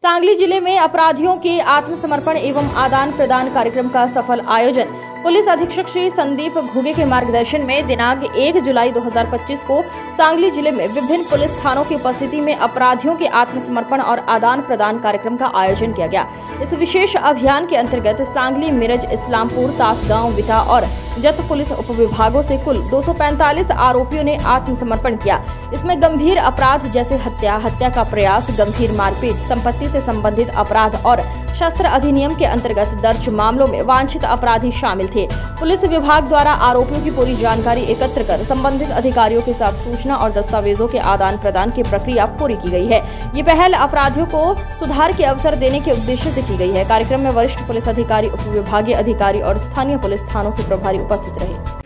सांगली जिले में अपराधियों के आत्मसमर्पण एवं आदान प्रदान कार्यक्रम का सफल आयोजन। पुलिस अधीक्षक श्री संदीप घुगे के मार्गदर्शन में दिनांक 1 जुलाई 2025 को सांगली जिले में विभिन्न पुलिस थानों की उपस्थिति में अपराधियों के आत्मसमर्पण और आदान प्रदान कार्यक्रम का आयोजन किया गया। इस विशेष अभियान के अंतर्गत सांगली, मिरज, इस्लामपुर, तासगांव, विटा और जत पुलिस उपविभागों से कुल 245 आरोपियों ने आत्मसमर्पण किया। इसमें गंभीर अपराध जैसे हत्या, हत्या का प्रयास, गंभीर मारपीट, संपत्ति से संबंधित अपराध और शस्त्र अधिनियम के अंतर्गत दर्ज मामलों में वांछित अपराधी शामिल थे। पुलिस विभाग द्वारा आरोपियों की पूरी जानकारी एकत्र कर संबंधित अधिकारियों के साथ सूचना और दस्तावेजों के आदान प्रदान की प्रक्रिया पूरी की गई है। ये पहल अपराधियों को सुधार के अवसर देने के उद्देश्य से की गई है। कार्यक्रम में वरिष्ठ पुलिस अधिकारी, उपविभागीय अधिकारी और स्थानीय पुलिस थानों के प्रभारी उपस्थित रहे।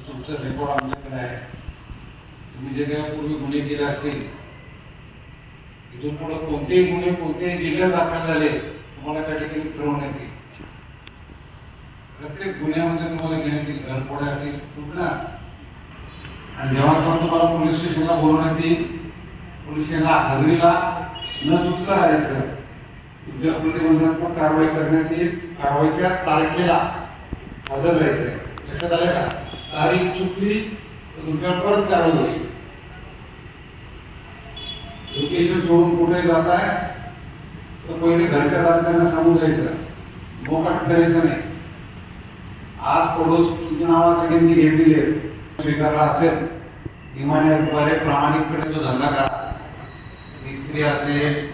तुमचा रेकॉर्ड आमच्याकडे आहे। तुम्ही जे काही पूर्वी गुन्हे केले असतील, इथून पुढे कोणतेही गुन्हे कोणत्याही जिल्ह्यात दाखल झाले तुम्हाला त्या ठिकाणी फिरवण्यात येईल। प्रत्येक गुन्ह्यामध्ये तुम्हाला घेण्यात येईल, घरफोड्या असेल कुठला, आणि जेव्हा केव्हा तुम्हाला पोलीस स्टेशनला बोलवण्यात येईल, पोलीस स्टेशनला हजेरीला न चुकता राहायचं, उद्योग प्रतिबंधात्मक कारवाई करण्यात येईल, कारवाईच्या तारखेला हजर राहायचं। लक्षात आलं का? तारीख चुकली तर तुमच्यावर परत कारवाई होईल। लोकेशन सोडून कुठे जात आहे तर पहिले घरच्या दारांना सांगून जायचं, मोकाट करायचं नाही। आज पडोस तुमची नावा सगळ्यांची घेतलेली आहेत, स्वीकारला असेल इमानदारीद्वारे प्रामाणिकपणे तो धंदा करा। इस्त्री असेल,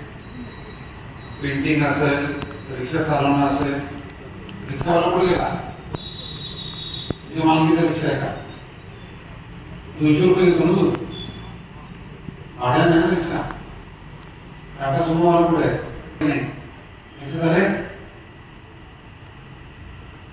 पेंटिंग असेल, रिक्षा चालवणं असेल, रिक्षावाला कुठे गेला? मालकीचा रिक्षा आहे का? 200 रुपये घेतो ना तू भाड्याने ना रिक्षा। टाटा सुमो वाला कुठे आहे? नाही, लक्षात आलंय?